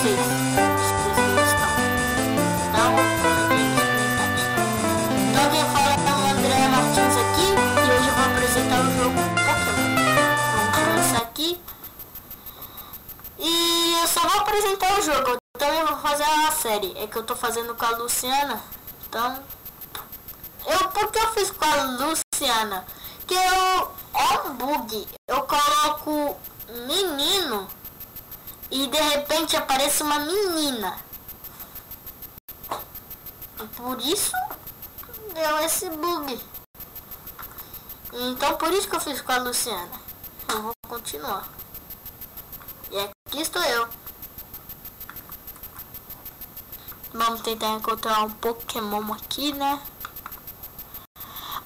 vocês. Então, quem fala é o André Martins aqui e hoje eu vou apresentar o jogo Pokémon. Vamos começar aqui. E eu só vou apresentar o jogo, eu também vou fazer uma série. É que eu tô fazendo com a Luciana. Então, por que eu fiz com a Luciana? Que é um bug. Eu coloco menino e de repente aparece uma menina. E por isso deu esse bug. Então por isso que eu fiz com a Luciana. Eu vou continuar. E aqui estou eu. Vamos tentar encontrar um Pokémon aqui, né?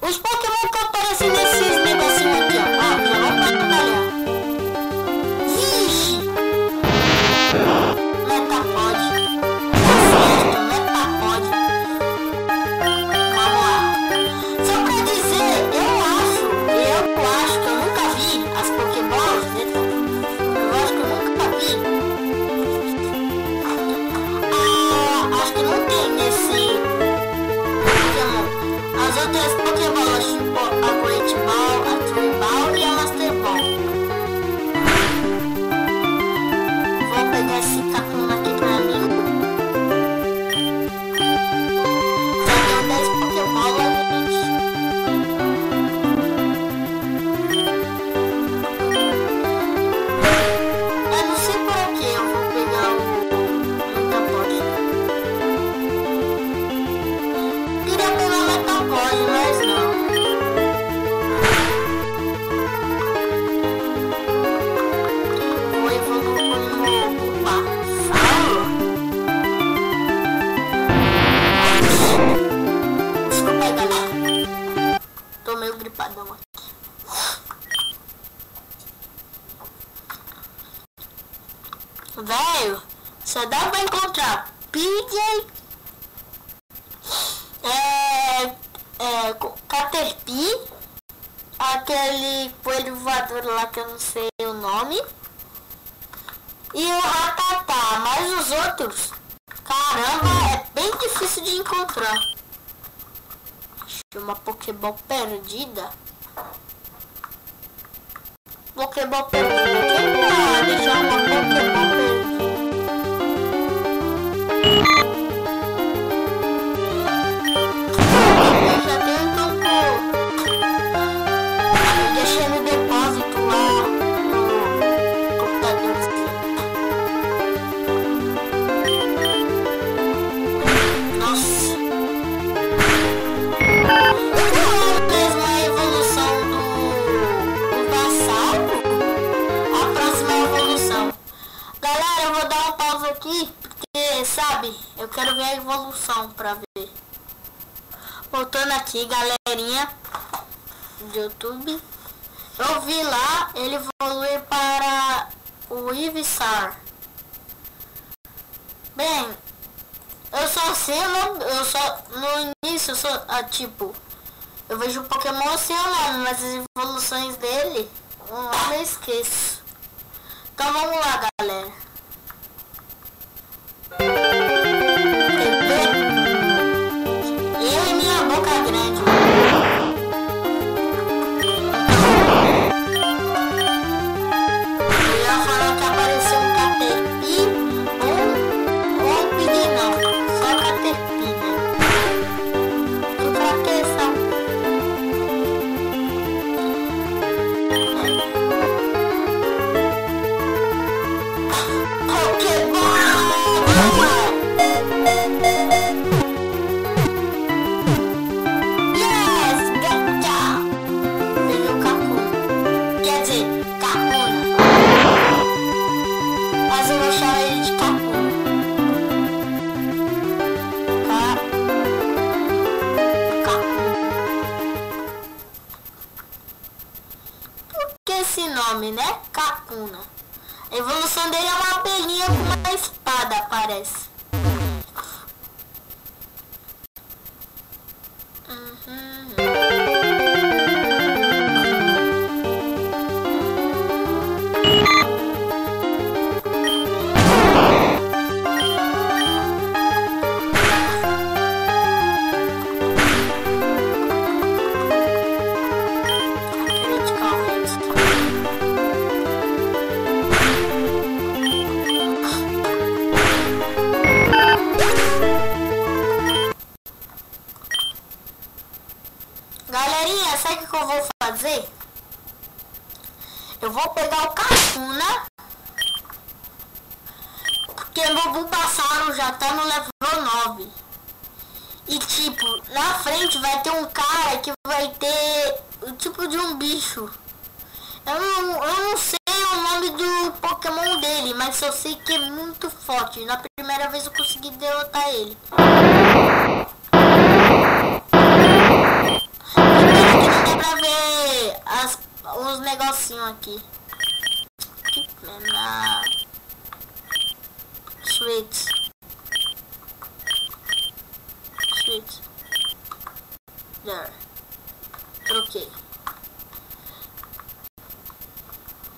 Os Pokémon que aparecem nesses negocinhos aqui, ó. Ah, já vamos batalhar. Vixe! Metapod. Tá certo, Metapod. Vamos lá. Só pra dizer, eu acho que eu nunca vi as Pokéballs, né? Eu acho que eu nunca vi. Acho que não tem nesse Pokémon. As outras Pokéballs, tipo a Great Ball, a True Ball e a Master Ball. Vou pegar esse Kakuna aqui pra mim. Já deu 10 Pokéballs, gente. Eu não sei por que eu vou pegar o Metapod. Queria pegar o Metapod, mas não. Vou evoluir no Bulbasaur. Desculpa aí, galera. Tô meio gripadão aqui. Velho, só dá pra encontrar PJ, Caterpie, aquele coelho voador lá que eu não sei o nome, e o Rattata, mas os outros, caramba, é bem difícil de encontrar. Achei uma Pokéball perdida. Pokéball perdida. Quem vai deixar uma Pokéball perdida? Eu já tenho eu deixei no depósito lá no computadorzinho. Nossa. Mesmo a evolução do Bulbasaur. A próxima evolução. Galera, eu vou dar um pause aqui, porque, sabe, eu quero ver a evolução pra ver. Voltando aqui, galerinha do YouTube. Eu vi lá, ele evoluir para o Ivysaur. Bem, eu só sei, no início, tipo, eu vejo o Pokémon sem o nome, mas as evoluções dele, o nome eu esqueço. Então vamos lá, galera. Quer ver? Eu e minha boca grande. Eu ia falar que apareceu um Caterpie ou um Pidgey, não. Só Caterpie, né? E pra que essa? Yes, gotcha! Peguei o Kakuna. Quer dizer, Kakuna. Mas eu vou chamar ele de Kakuna. Kakuna. Por que esse nome, né? Kakuna. A evolução dele é uma abelhinha com uma espada, parece. que eu vou fazer? Eu vou pegar o Kakuna, porque meu Bulbasauro já tá no level 9. E tipo, na frente vai ter um cara que vai ter o tipo de um bicho. Eu não sei o nome do Pokémon dele, mas eu sei que é muito forte. Na primeira vez eu consegui derrotar ele. Dá pra ver os negocinhos aqui. Sweet. There. Troquei.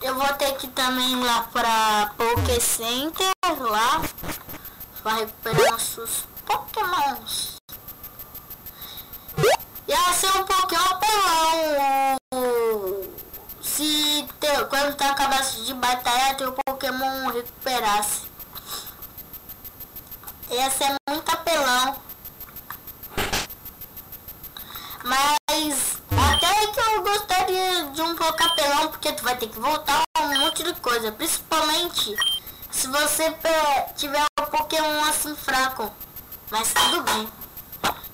Eu vou ter que também ir lá pra Poké Center lá pra recuperar nossos Pokémons. Ia ser um Pokémon apelão. Se quando tá acabasse de batalhar, teu Pokémon recuperasse. Ia ser muito apelão. Mas até que eu gostaria de um pouco apelão, porque tu vai ter que voltar um monte de coisa. Principalmente se você tiver um Pokémon assim fraco. Mas tudo bem.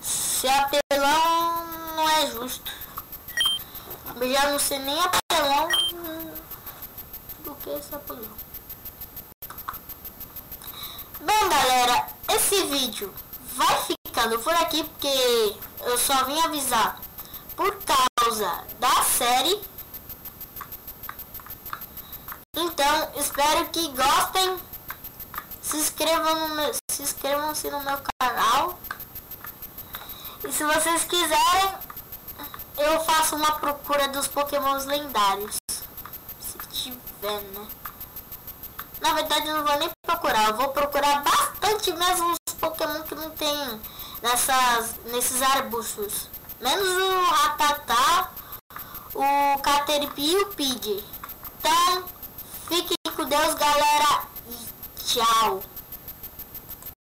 Se apelão não é justo. Eu já não sei nem apelão do que esse apelão. Bem, galera, esse vídeo vai ficando por aqui, porque eu só vim avisar por causa da série. Então, espero que gostem. Se inscrevam-se no meu canal. E se vocês quiserem, eu faço uma procura dos Pokémons lendários. Se tiver, né? Na verdade, eu não vou nem procurar. Eu vou procurar bastante mesmo os Pokémon que não tem nesses arbustos. Menos o Rattata, o Caterpie e o Pidgey. Então, fiquem com Deus, galera. E tchau.